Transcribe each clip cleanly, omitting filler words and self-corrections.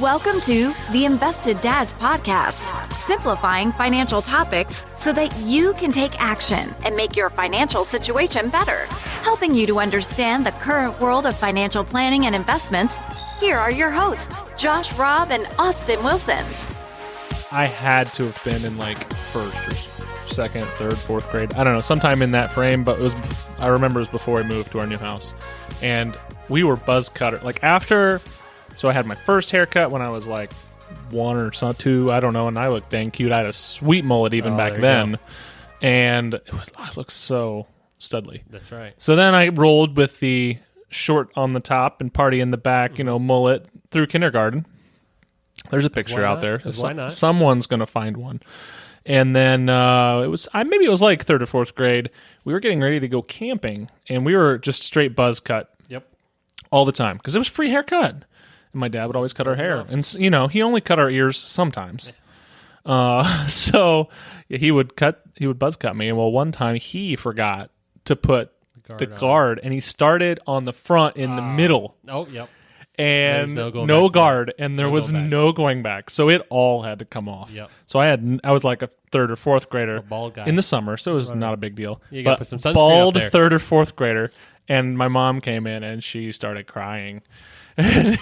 Welcome to the Invested Dads Podcast, simplifying financial topics so that you can take action and make your financial situation better. Helping you to understand the current world of financial planning and investments, here are your hosts, Josh Robb and Austin Wilson. I had to have been in like first or second, third, fourth grade. I don't know, sometime in that frame, but I remember it was before I moved to our new house. And we were buzz cutter. So I had my first haircut when I was like 1 or 2, I don't know, and I looked dang cute. I had a sweet mullet even back then. And I looked so studly. That's right. So then I rolled with the short on the top and party in the back, mullet through kindergarten. There's a picture out there. Why not? Someone's going to find one. And then maybe it was like third or fourth grade. We were getting ready to go camping, and we were just straight buzz cut. Yep. All the time because it was free haircut. And my dad would always cut our hair. And, he only cut our ears sometimes. So he would buzz cut me. And one time he forgot to put the guard, and he started on the front in the middle. Oh, yep. And no guard, and there was no going back. So it all had to come off. Yep. So I was like a third or fourth grader bald guy. in the summer, so it was not a big deal. You got to put some sunscreen bald up there. Third or fourth grader, and my mom came in and she started crying. And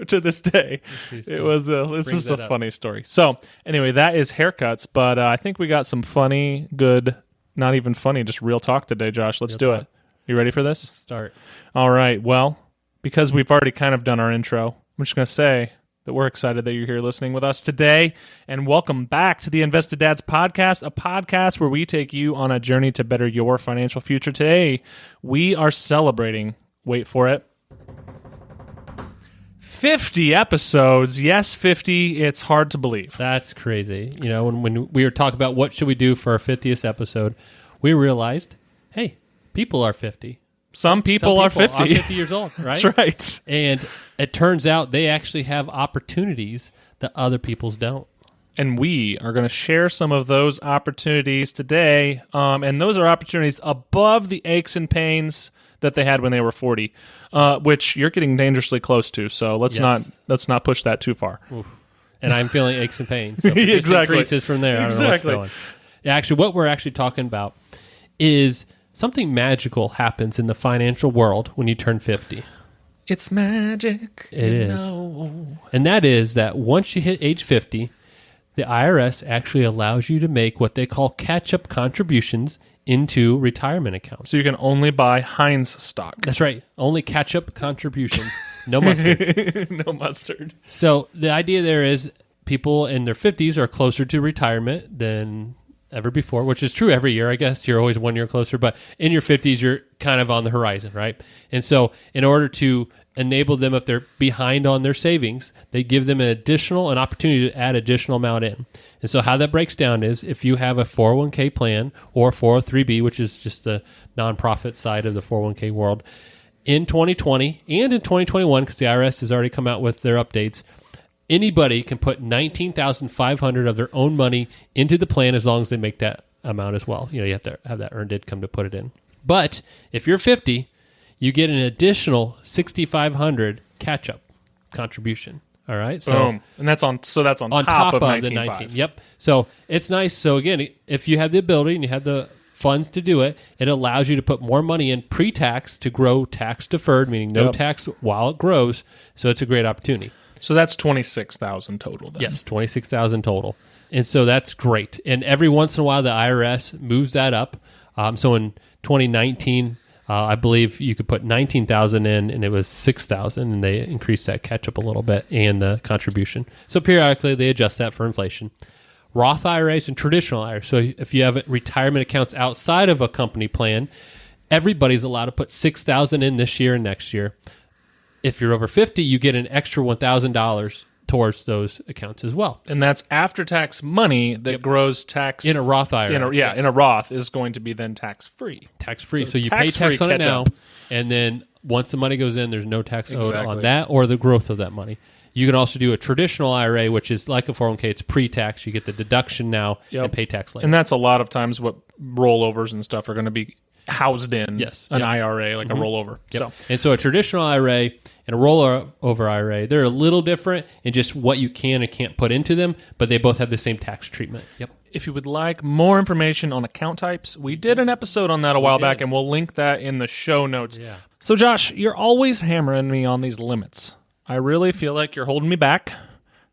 to this day, it's just a funny story. So anyway, that is haircuts, but I think we got some funny, good, not even funny, just real talk today, Josh. Let's do it. You ready for this? Start. All right. Well, because we've already kind of done our intro, I'm just going to say that we're excited that you're here listening with us today, and welcome back to the Invested Dads Podcast, a podcast where we take you on a journey to better your financial future. Today, we are celebrating, wait for it, 50 episodes. Yes, 50. It's hard to believe. That's crazy. When we were talking about what should we do for our 50th episode, we realized, hey, people are 50. Some people are 50. Are 50 years old, right? That's right. And it turns out they actually have opportunities that other people's don't. And we are going to share some of those opportunities today. And those are opportunities above the aches and pains that they had when they were 40, which you're getting dangerously close to. So let's not push that too far. Oof. And I'm feeling aches and pains. So it exactly. increases from there. I don't know what's going. Yeah, actually, what we're actually talking about is something magical happens in the financial world when you turn 50. It's magic. It is. And that is that once you hit age 50, the IRS actually allows you to make what they call catch-up contributions into retirement accounts. So you can only buy Heinz stock. That's right. Only catch-up contributions. No mustard. No mustard. So the idea there is people in their 50s are closer to retirement than ever before, which is true every year. I guess you're always 1 year closer, but in your 50s, you're kind of on the horizon, right? And so in order to enable them, if they're behind on their savings, they give them an opportunity to add additional amount in. And so how that breaks down is if you have a 401k plan or 403b, which is just the nonprofit side of the 401k world, in 2020 and in 2021, because the IRS has already come out with their updates, anybody can put $19,500 of their own money into the plan as long as they make that amount as well. You have to have that earned income to put it in. But if you're 50, you get an additional $6,500 catch-up contribution. All right. So, boom. And that's on top of the 19. Yep. So it's nice. So again, if you have the ability and you have the funds to do it, it allows you to put more money in pre-tax to grow tax deferred, meaning no tax while it grows. So it's a great opportunity. So that's $26,000 total then. Yes, $26,000 total. And so that's great. And every once in a while, the IRS moves that up. So in 2019, I believe you could put $19,000 in, and it was $6,000, and they increased that catch-up a little bit and the contribution. So periodically, they adjust that for inflation. Roth IRAs and traditional IRAs. So if you have retirement accounts outside of a company plan, everybody's allowed to put $6,000 in this year and next year. If you're over 50, you get an extra $1,000 towards those accounts as well. And that's after-tax money that grows tax... In a Roth IRA. In a Roth is going to be then tax-free. Tax-free. So you pay tax on it now, and then once the money goes in, there's no tax owed on that or the growth of that money. You can also do a traditional IRA, which is like a 401k. It's pre-tax. You get the deduction now and pay tax later. And that's a lot of times what rollovers and stuff are going to be housed in an IRA, like a rollover. So, and so a traditional IRA and a rollover IRA, they're a little different in just what you can and can't put into them, but they both have the same tax treatment. Yep. If you would like more information on account types, we did an episode on that a while back, and we'll link that in the show notes. Yeah. So, Josh, you're always hammering me on these limits. I really feel like you're holding me back,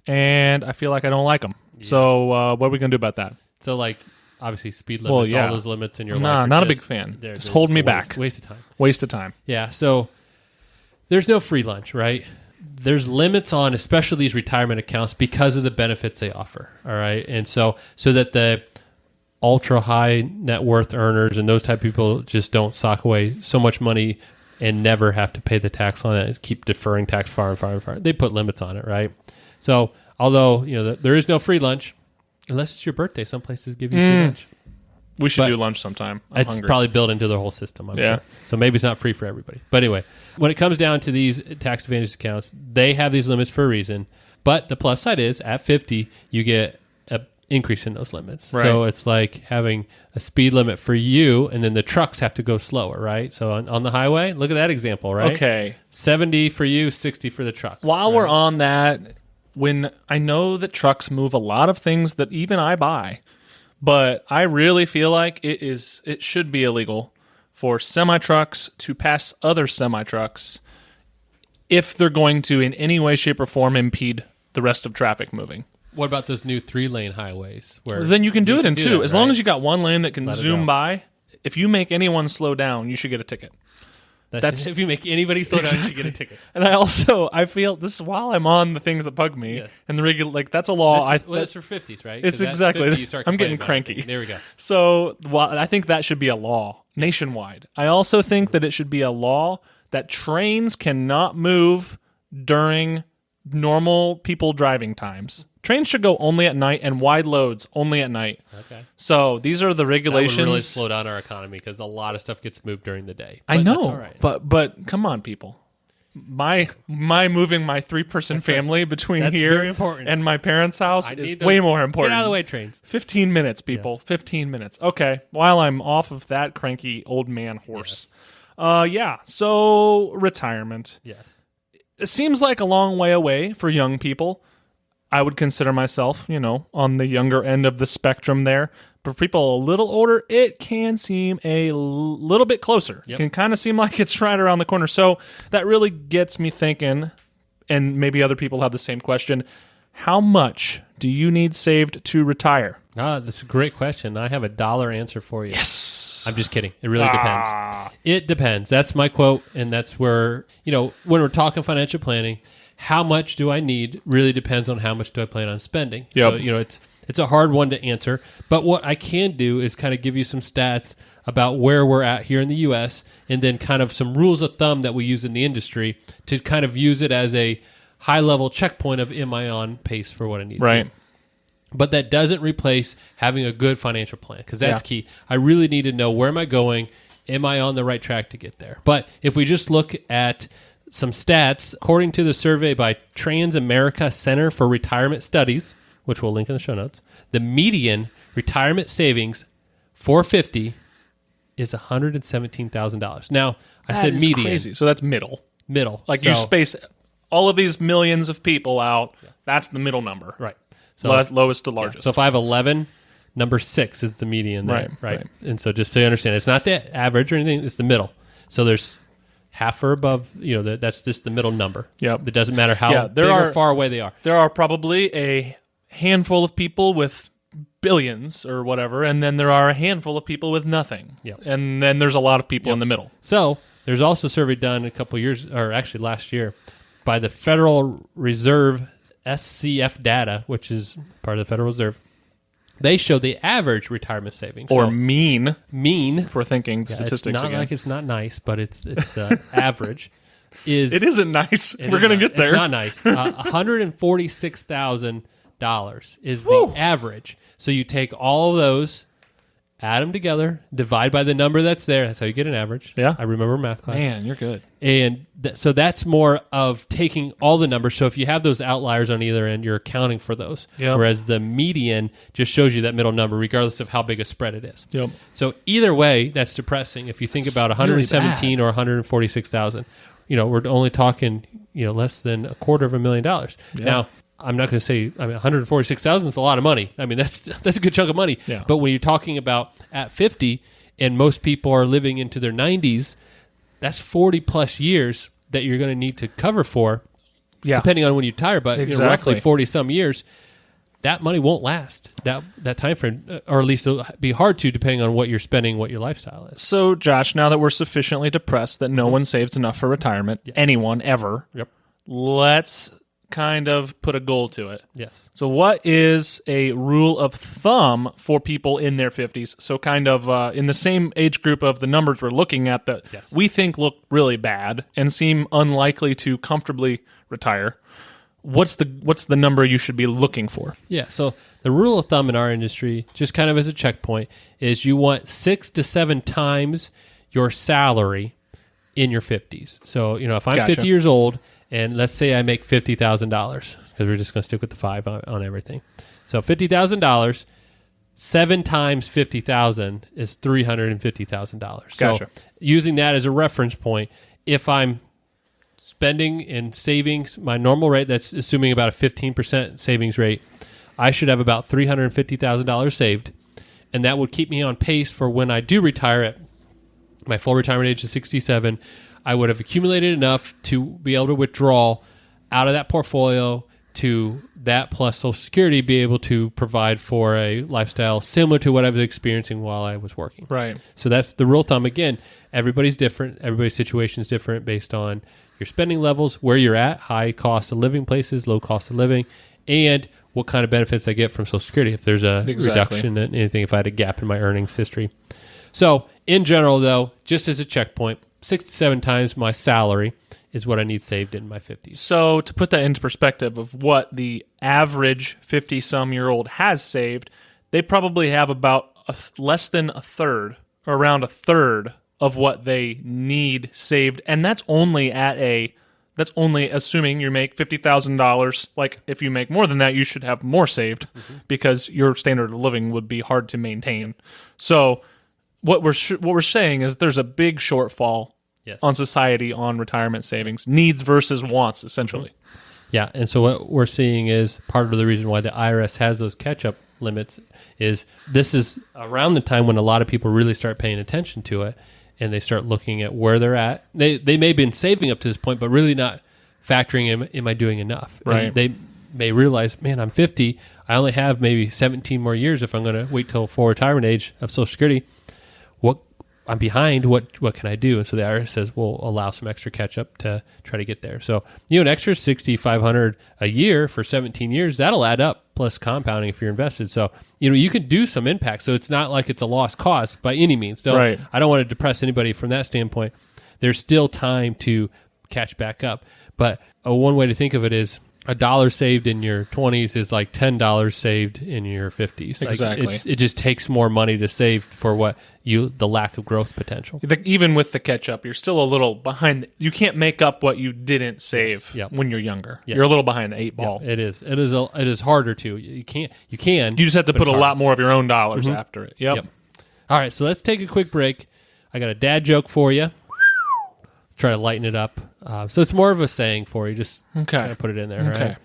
and I feel like I don't like them. Yeah. So, what are we going to do about that? So, like, obviously, speed limits, all those limits in your life. Not a big fan. Just hold me back. Waste of time. Waste of time. Yeah, so there's no free lunch, right? There's limits on especially these retirement accounts because of the benefits they offer, all right? And so that the ultra-high net worth earners and those type of people just don't sock away so much money and never have to pay the tax on it and keep deferring tax far and far and far. They put limits on it, right? So although there is no free lunch, unless it's your birthday, some places give you free lunch. We should do lunch sometime. It's hungry. Probably built into the whole system, I'm sure. So maybe it's not free for everybody. But anyway, when it comes down to these tax advantage accounts, they have these limits for a reason. But the plus side is, at 50, you get an increase in those limits. Right. So it's like having a speed limit for you, and then the trucks have to go slower, right? So on the highway, look at that example, right? Okay. 70 for you, 60 for the trucks. While we're on that, when I know that trucks move a lot of things that even I buy, but I really feel like it should be illegal for semi-trucks to pass other semi-trucks if they're going to in any way, shape, or form impede the rest of traffic moving. What about those new 3-lane highways? Where then you can do it in two. As long as you got one lane that can zoom by, if you make anyone slow down, you should get a ticket. That's if you make anybody slow down, you should get a ticket. And I feel this while I'm on the things that bug me and the regular, that's a law. That's for 50s, right? It's exactly. 50, I'm getting cranky. There we go. So I think that should be a law nationwide. I also think that it should be a law that trains cannot move during normal people driving times. Trains should go only at night, and wide loads only at night. Okay. So these are the regulations. That would really slow down our economy because a lot of stuff gets moved during the day. But I know, that's all right. but come on, people. My moving my 3-person family between here and my parents' house is way more important. Get out of the way, trains. 15 minutes, people. Yes. 15 minutes. Okay. While I'm off of that cranky old man horse. Yes. So retirement. Yes. It seems like a long way away for young people. I would consider myself, on the younger end of the spectrum there. But for people a little older, it can seem a little bit closer. Yep. It can kind of seem like it's right around the corner. So that really gets me thinking, and maybe other people have the same question, how much do you need saved to retire? That's a great question. I have a dollar answer for you. Yes. I'm just kidding. It really depends. It depends. That's my quote, and that's where, when we're talking financial planning, how much do I need really depends on how much do I plan on spending. Yep. So, it's a hard one to answer. But what I can do is kind of give you some stats about where we're at here in the U.S. and then kind of some rules of thumb that we use in the industry to kind of use it as a high-level checkpoint of am I on pace for what I need to do. But that doesn't replace having a good financial plan because that's key. I really need to know where am I going? Am I on the right track to get there? But if we just look at some stats, according to the survey by Transamerica Center for Retirement Studies, which we'll link in the show notes, the median retirement savings for 50 is $117,000. Now, I said median. Crazy. So that's middle. Like so, you space all of these millions of people out. Yeah. That's the middle number. Right. So lowest to largest. So if I have 11, number 6 is the median there. Right. And so just so you understand, it's not the average or anything. It's the middle. So there's half or above, that's just the middle number. Yep. It doesn't matter how big or far away they are. There are probably a handful of people with billions or whatever, and then there are a handful of people with nothing. Yep. And then there's a lot of people in the middle. So there's also a survey done a couple years, or actually last year, by the Federal Reserve SCF data, which is part of the Federal Reserve. They show the average retirement savings. Or mean. Mean. For thinking statistics it's not again. Like it's not nice, but it's the average. It isn't nice. We're going to get there. It's not nice. $146,000 is the average. So you take all of those add them together, divide by the number that's there. That's how you get an average. Yeah. I remember math class. Man, you're good. And so that's more of taking all the numbers. So if you have those outliers on either end, you're accounting for those. Yep. Whereas the median just shows you that middle number, regardless of how big a spread it is. Yep. So either way, that's depressing. If you think about 117 really or 146,000, we're only talking, less than $250,000. Yeah. Now, I'm not going to say, 146,000 is a lot of money. I mean, that's a good chunk of money. Yeah. But when you're talking about at 50, and most people are living into their 90s, that's 40 plus years that you're going to need to cover for, depending on when you retire. But Exactly. roughly 40 some years, that money won't last that time frame, or at least it'll be hard to, depending on what you're spending, what your lifestyle is. So, Josh, now that we're sufficiently depressed that no one saves enough for retirement, anyone ever, Yep. let's kind of put a goal to it. Yes. So what is a rule of thumb for people in their 50s? So kind of in the same age group of the numbers we're looking at that we think look really bad and seem unlikely to comfortably retire. What's the number you should be looking for? Yeah, so the rule of thumb in our industry, just kind of as a checkpoint, is you want 6 to 7 times your salary in your 50s. So, if I'm 50 years old, and let's say I make $50,000, because we're just going to stick with the 5 on everything. So $50,000, 7 times 50,000 is $350,000. Gotcha. So using that as a reference point, if I'm spending and savings, my normal rate, that's assuming about a 15% savings rate, I should have about $350,000 saved, and that would keep me on pace for when I do retire at my full retirement age of 67. I would have accumulated enough to be able to withdraw out of that portfolio to that plus Social Security, be able to provide for a lifestyle similar to what I was experiencing while I was working. Right. So that's the rule of thumb. Again, everybody's different. Everybody's situation is different based on your spending levels, where you're at, high cost of living places, low cost of living, and what kind of benefits I get from Social Security, if there's a reduction in anything, if I had a gap in my earnings history. So in general, though, just as a checkpoint, 6 to 7 times my salary is what I need saved in my 50s. So to put that into perspective of what the average 50-some-year-old has saved, they probably have about less than a third, or around a third of what they need saved, and that's only assuming you make $50,000. Like, if you make more than that, you should have more saved because your standard of living would be hard to maintain. So what we're saying is there's a big shortfall on society on retirement savings, needs versus wants, essentially. Yeah, and so what we're seeing is part of the reason why the IRS has those catch-up limits is this is around the time when a lot of people really start paying attention to it, and they start looking at where they're at. They may have been saving up to this point, but really not factoring in, am I doing enough? Right. And they may realize, man, I'm 50. I only have maybe 17 more years if I'm going to wait till full retirement age of Social Security. I'm behind. What can I do? And so the IRS says we'll allow some extra catch up to try to get there. So an extra $6,500 a year for 17 years, that'll add up, plus compounding if you're invested. So you can do some impact. So it's not like it's a lost cause by any means. So right. I don't want to depress anybody from that standpoint. There's still time to catch back up. But one way to think of it is $1 saved in your 20s is like $10 saved in your 50s. Exactly. It just takes more money to save for the lack of growth potential. Even with the catch up, you're still a little behind. You can't make up what you didn't save when you're younger. Yep. You're a little behind the 8 ball. It is. It is harder to. You can. You just have to put a lot more of your own dollars after it. Yep. All right, so let's take a quick break. I got a dad joke for you. Try to lighten it up. So it's more of a saying for you. Just kind of put it in there. Okay. Right?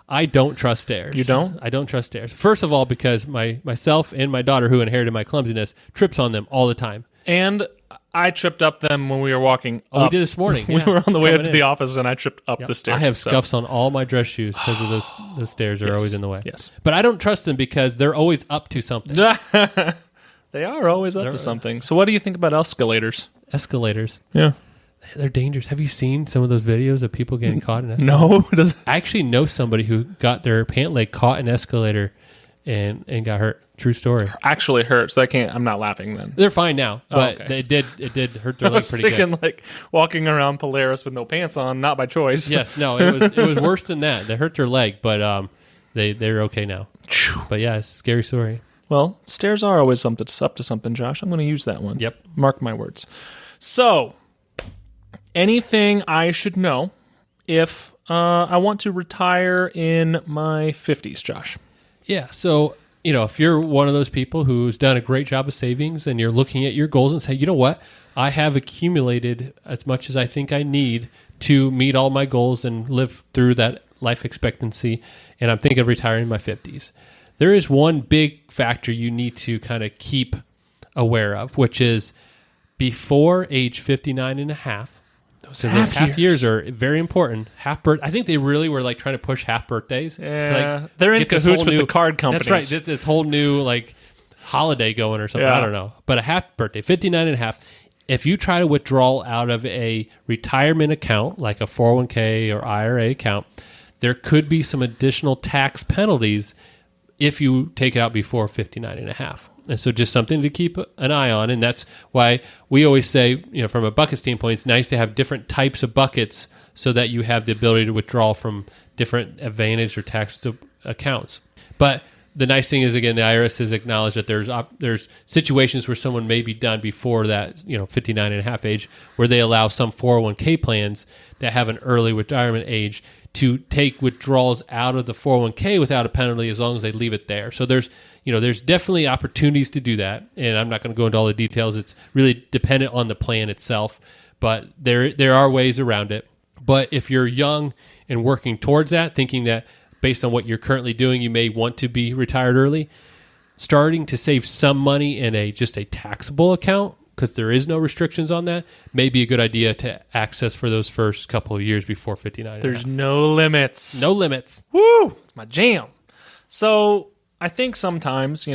I don't trust stairs. You don't? I don't trust stairs. First of all, because myself and my daughter, who inherited my clumsiness, trips on them all the time. And I tripped up them when we were walking up. We did this morning. We were on the way up to the office, and I tripped up the stairs. I have scuffs on all my dress shoes because of those stairs are always in the way. Yes. But I don't trust them because they're always up to something. They are always up to something. So what do you think about escalators? Escalators. Yeah. They're dangerous. Have you seen some of those videos of people getting caught in escalators? No. I actually know somebody who got their pant leg caught in an escalator and got hurt. True story. Actually hurts. I'm not laughing then. They're fine now, but it did hurt their leg pretty good. I was thinking like walking around Polaris with no pants on, not by choice. Yes, no, it was worse than that. They hurt their leg, but they're okay now. But yeah, it's a scary story. Well, stairs are always up to something, Josh. I'm going to use that one. Yep. Mark my words. So, anything I should know if I want to retire in my 50s, Josh? Yeah. So, if you're one of those people who's done a great job of savings and you're looking at your goals and say, you know what, I have accumulated as much as I think I need to meet all my goals and live through that life expectancy, and I'm thinking of retiring in my 50s. There is one big factor you need to kind of keep aware of, which is before age 59 and a half. Those half years are very important. I think they really were like trying to push half birthdays. Yeah, they're in cahoots with the card companies. That's right. This whole new like holiday going or something. Yeah. I don't know. But a half birthday, 59 and a half. If you try to withdraw out of a retirement account, like a 401k or IRA account, there could be some additional tax penalties if you take it out before 59 and a half. And so just something to keep an eye on. And that's why we always say, from a bucket standpoint, it's nice to have different types of buckets so that you have the ability to withdraw from different advantage or tax accounts. But the nice thing is, again, the IRS has acknowledged that there's situations where someone may be done before that, 59 and a half age, where they allow some 401k plans that have an early retirement age to take withdrawals out of the 401k without a penalty as long as they leave it there. So there's definitely opportunities to do that, and I'm not going to go into all the details. It's really dependent on the plan itself, but there are ways around it. But if you're young and working towards that, thinking that based on what you're currently doing, you may want to be retired early, starting to save some money in just a taxable account, because there is no restrictions on that, may be a good idea to access for those first couple of years before 59. There's no limits. No limits. Woo! It's my jam. So I think sometimes,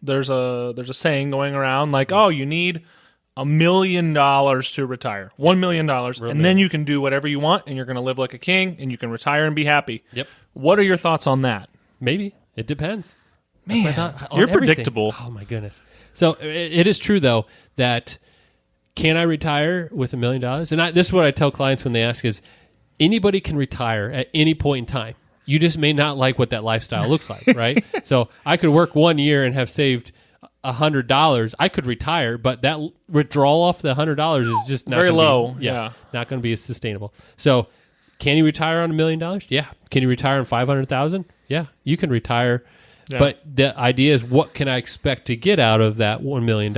there's a saying going around like, oh, you need $1 million to retire. $1 million. And then you can do whatever you want, and you're going to live like a king, and you can retire and be happy. Yep. What are your thoughts on that? Maybe. It depends. Man, you're predictable. Oh, my goodness. So it is true, though, that can I retire with $1 million? And this is what I tell clients when they ask is, anybody can retire at any point in time. You just may not like what that lifestyle looks like, right? So I could work 1 year and have saved $100. I could retire, but that withdrawal off the $100 is just not very low. Not going to be as sustainable. So can you retire on $1 million? Yeah. Can you retire on 500,000? Yeah, you can retire. Yeah. But the idea is, what can I expect to get out of that $1 million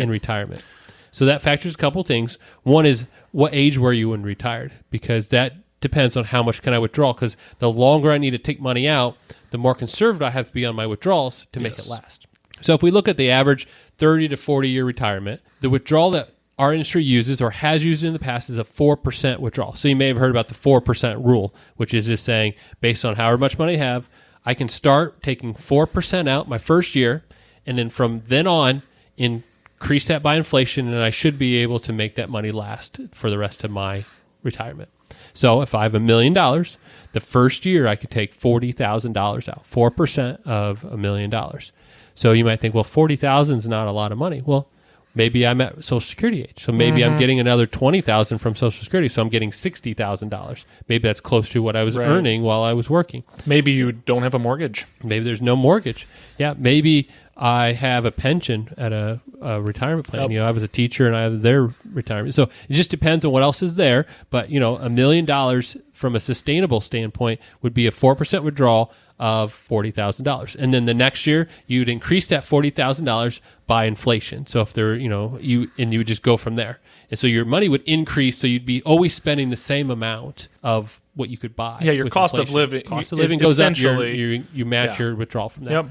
in retirement? So that factors a couple things. One is, what age were you when retired? Because that depends on how much can I withdraw. Because the longer I need to take money out, the more conservative I have to be on my withdrawals to make it last. So if we look at the average 30 to 40-year retirement, the withdrawal that our industry uses or has used in the past is a 4% withdrawal. So you may have heard about the 4% rule, which is just saying, based on however much money I have, I can start taking 4% out my first year, and then from then on, increase that by inflation, and I should be able to make that money last for the rest of my retirement. So if I have $1 million, the first year I could take $40,000 out, 4% of $1 million. So you might think, well, $40,000 is not a lot of money. Well, maybe I'm at Social Security age. So maybe I'm getting another $20,000 from Social Security. So I'm getting $60,000. Maybe that's close to what I was earning while I was working. Maybe you don't have a mortgage. Maybe there's no mortgage. Yeah, maybe I have a pension at a retirement plan. I was a teacher and I have their retirement. So it just depends on what else is there. But, $1 million from a sustainable standpoint would be a 4% withdrawal of $40,000. And then the next year, you'd increase that $40,000 by inflation. So if there, you would just go from there. And so your money would increase, so you'd be always spending the same amount of what you could buy. Yeah, your cost of living. Cost of living goes up, you match your withdrawal from that. Yep.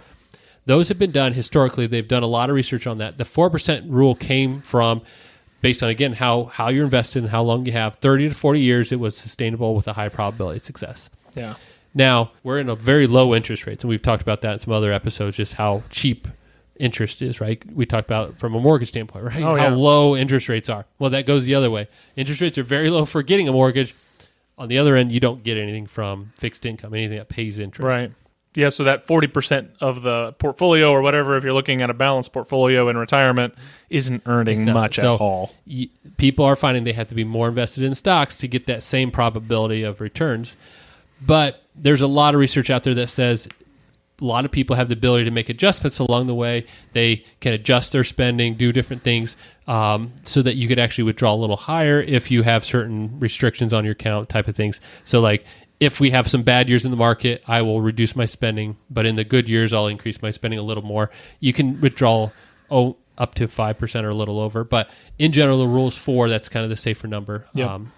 Those have been done historically. They've done a lot of research on that. The 4% rule came from, based on, again, how you're invested and how long you have. 30 to 40 years, it was sustainable with a high probability of success. Yeah. Now, we're in a very low interest rates, and we've talked about that in some other episodes, just how cheap interest is, right? We talked about from a mortgage standpoint, right? How low interest rates are. Well, that goes the other way. Interest rates are very low for getting a mortgage. On the other end, you don't get anything from fixed income, anything that pays interest. Right. Yeah, so that 40% of the portfolio or whatever, if you're looking at a balanced portfolio in retirement, isn't earning much at all. People are finding they have to be more invested in stocks to get that same probability of returns. But there's a lot of research out there that says a lot of people have the ability to make adjustments along the way. They can adjust their spending, do different things, so that you could actually withdraw a little higher if you have certain restrictions on your account type of things. So like if we have some bad years in the market, I will reduce my spending, but in the good years, I'll increase my spending a little more. You can withdraw up to 5% or a little over, but in general, the rule is 4. That's kind of the safer number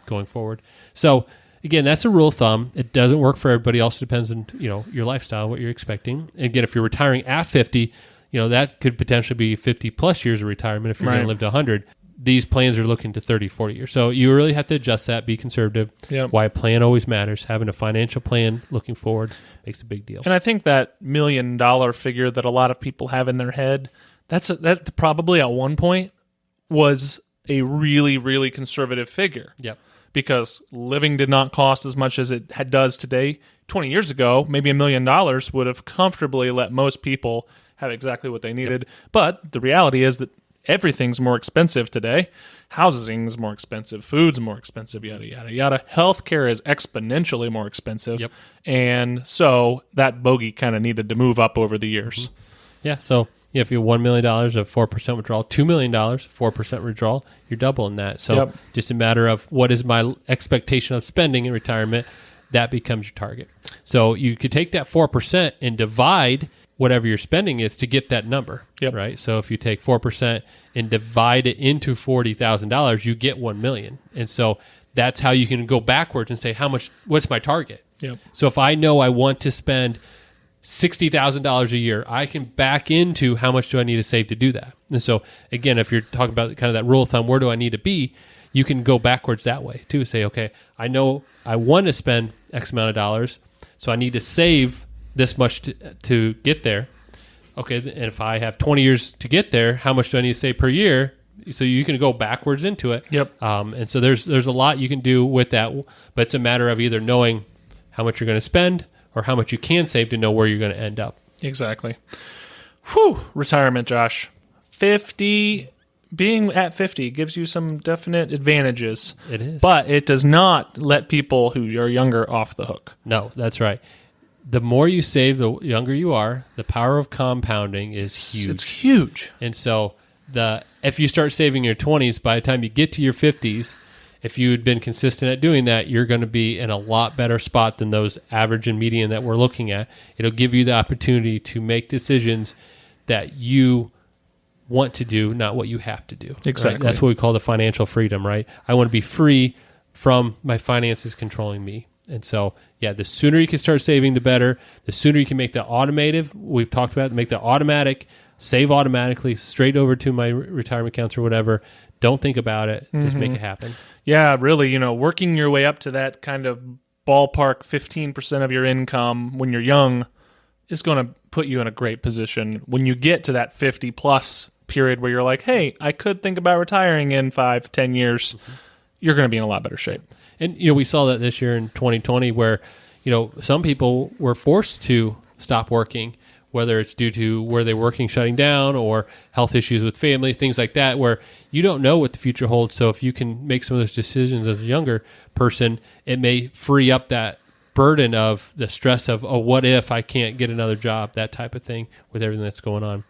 going forward. So again, that's a rule of thumb. It doesn't work for everybody. Also depends on your lifestyle, what you're expecting. And again, if you're retiring at 50, that could potentially be 50 plus years of retirement if you're going to live to 100. These plans are looking to 30, 40 years. So you really have to adjust that, be conservative. Yep. Why a plan always matters. Having a financial plan looking forward makes a big deal. And I think that $1 million figure that a lot of people have in their head, that probably at one point was a really, really conservative figure. Yep. Because living did not cost as much as it does today. 20 years ago, maybe $1 million would have comfortably let most people have exactly what they needed. Yep. But the reality is that everything's more expensive today. Housing's more expensive. Food's more expensive, yada, yada, yada. Healthcare is exponentially more expensive. Yep. And so that bogey kind of needed to move up over the years. Mm-hmm. Yeah, so if you have $1 million of 4% withdrawal, $2 million, 4% withdrawal, you're doubling that. So just a matter of what is my expectation of spending in retirement, that becomes your target. So you could take that 4% and divide whatever your spending is to get that number, right? So if you take 4% and divide it into $40,000, you get $1 million. And so that's how you can go backwards and say, what's my target? Yep. So if I know I want to spend $60,000 a year, I can back into how much do I need to save to do that. And so again, if you're talking about kind of that rule of thumb, where do I need to be? You can go backwards that way too. Say, okay, I know I want to spend X amount of dollars, so I need to save this much to get there. Okay, and if I have 20 years to get there, how much do I need to save per year? So you can go backwards into it. Yep. And so there's a lot you can do with that, but it's a matter of either knowing how much you're going to spend or how much you can save to know where you're going to end up. Exactly. Whew, retirement, Josh. 50, being at 50 gives you some definite advantages. It is. But it does not let people who are younger off the hook. No, that's right. The more you save, the younger you are. The power of compounding is huge. It's huge. And so if you start saving in your 20s, by the time you get to your 50s, if you had been consistent at doing that, you're going to be in a lot better spot than those average and median that we're looking at. It'll give you the opportunity to make decisions that you want to do, not what you have to do. Exactly. Right? That's what we call the financial freedom, right? I want to be free from my finances controlling me. And so, the sooner you can start saving, the better. The sooner you can make that automated, we've talked about, make that automatic, save automatically straight over to my retirement accounts or whatever. Don't think about it. Just make it happen. Yeah, really, working your way up to that kind of ballpark 15% of your income when you're young is going to put you in a great position. When you get to that 50 plus period where you're like, hey, I could think about retiring in 5-10 years, you're going to be in a lot better shape. And, we saw that this year in 2020 where, some people were forced to stop working, whether it's due to where they're working shutting down or health issues with families, things like that, where you don't know what the future holds. So if you can make some of those decisions as a younger person, it may free up that burden of the stress of, what if I can't get another job, that type of thing with everything that's going on.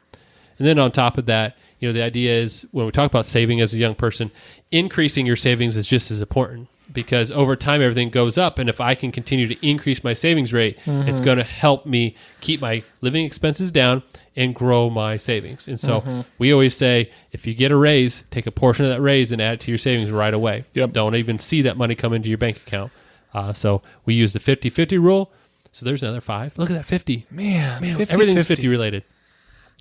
And then on top of that, the idea is when we talk about saving as a young person, increasing your savings is just as important. Because over time, everything goes up. And if I can continue to increase my savings rate, it's going to help me keep my living expenses down and grow my savings. And so we always say, if you get a raise, take a portion of that raise and add it to your savings right away. Yep. Don't even see that money come into your bank account. So we use the 50-50 rule. So there's another 5. Look at that 50. Man, 50, everything's 50. 50 related.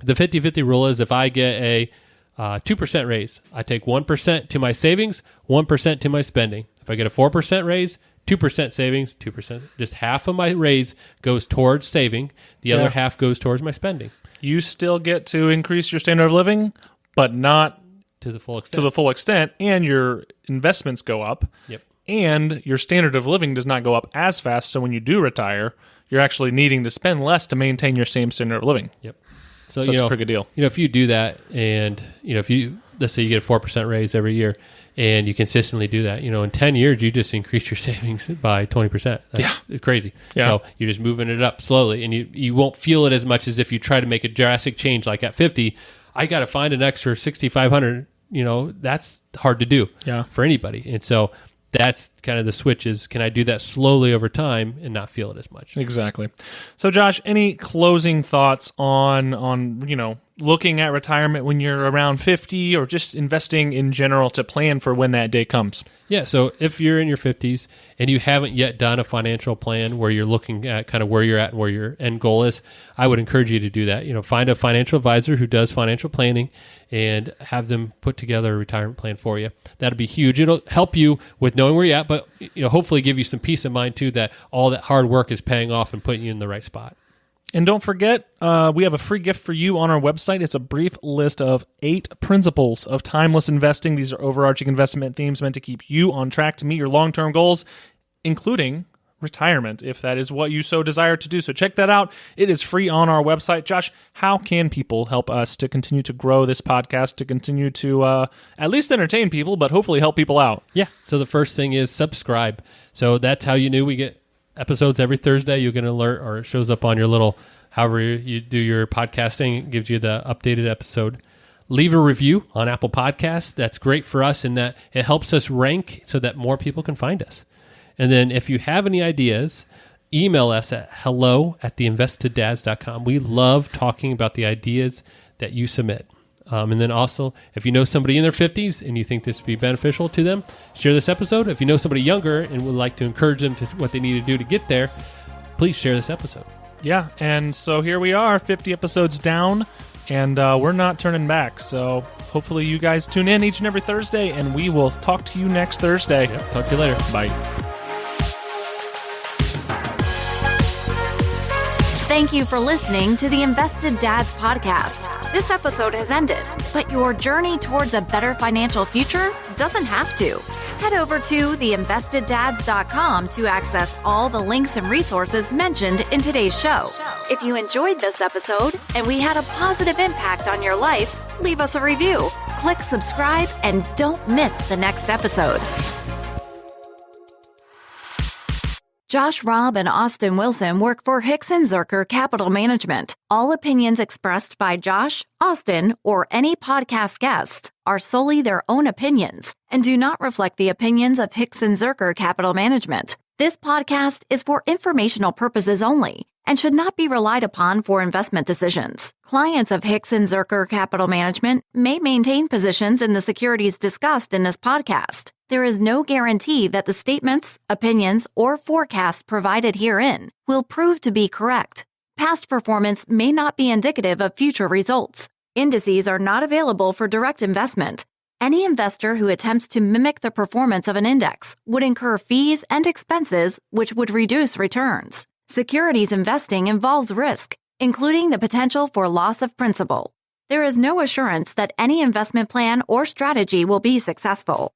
The 50-50 rule is if I get a 2% raise, I take 1% to my savings, 1% to my spending. If I get a 4% raise, 2% savings, 2%. Just half of my raise goes towards saving. The other half goes towards my spending. You still get to increase your standard of living, but not to the full extent. To the full extent, and your investments go up. Yep. And your standard of living does not go up as fast. So when you do retire, you're actually needing to spend less to maintain your same standard of living. Yep. So that's a pretty good deal. If you do that, and if you let's say you get a 4% raise every year, and you consistently do that, in 10 years, you just increased your savings by 20%. It's crazy. Yeah. So you're just moving it up slowly, and you won't feel it as much as if you try to make a drastic change. Like at 50, I got to find an extra 6,500. That's hard to do for anybody. And so that's kind of the switch is, can I do that slowly over time and not feel it as much? Exactly. So Josh, any closing thoughts on looking at retirement when you're around 50, or just investing in general to plan for when that day comes? Yeah, so if you're in your 50s and you haven't yet done a financial plan where you're looking at kind of where you're at and where your end goal is, I would encourage you to do that. Find a financial advisor who does financial planning and have them put together a retirement plan for you. That'll be huge. It'll help you with knowing where you're at, but hopefully give you some peace of mind too that all that hard work is paying off and putting you in the right spot. And don't forget, we have a free gift for you on our website. It's a brief list of 8 principles of timeless investing. These are overarching investment themes meant to keep you on track to meet your long-term goals, including retirement, if that is what you so desire to do. So check that out. It is free on our website. Josh, how can people help us to continue to grow this podcast, to continue to at least entertain people, but hopefully help people out? Yeah, so the first thing is subscribe. So that's how you knew we get episodes every Thursday. You'll get an alert, or it shows up on your little, however you do your podcasting, it gives you the updated episode. Leave a review on Apple Podcasts. That's great for us in that it helps us rank so that more people can find us. And then if you have any ideas, email us at hello@theinvesteddads.com. We love talking about the ideas that you submit. And then also, if you know somebody in their 50s and you think this would be beneficial to them, share this episode. If you know somebody younger and would like to encourage them to what they need to do to get there, please share this episode. Yeah, and so here we are, 50 episodes down, and we're not turning back. So hopefully you guys tune in each and every Thursday, and we will talk to you next Thursday. Yep, talk to you later. Bye. Thank you for listening to the Invested Dads podcast. This episode has ended, but your journey towards a better financial future doesn't have to. Head over to theinvesteddads.com to access all the links and resources mentioned in today's show. If you enjoyed this episode and we had a positive impact on your life, leave us a review, click subscribe, and don't miss the next episode. Josh Robb and Austin Wilson work for Hicks & Zerker Capital Management. All opinions expressed by Josh, Austin, or any podcast guests are solely their own opinions and do not reflect the opinions of Hicks & Zerker Capital Management. This podcast is for informational purposes only and should not be relied upon for investment decisions. Clients of Hicks & Zerker Capital Management may maintain positions in the securities discussed in this podcast. There is no guarantee that the statements, opinions, or forecasts provided herein will prove to be correct. Past performance may not be indicative of future results. Indices are not available for direct investment. Any investor who attempts to mimic the performance of an index would incur fees and expenses which would reduce returns. Securities investing involves risk, including the potential for loss of principal. There is no assurance that any investment plan or strategy will be successful.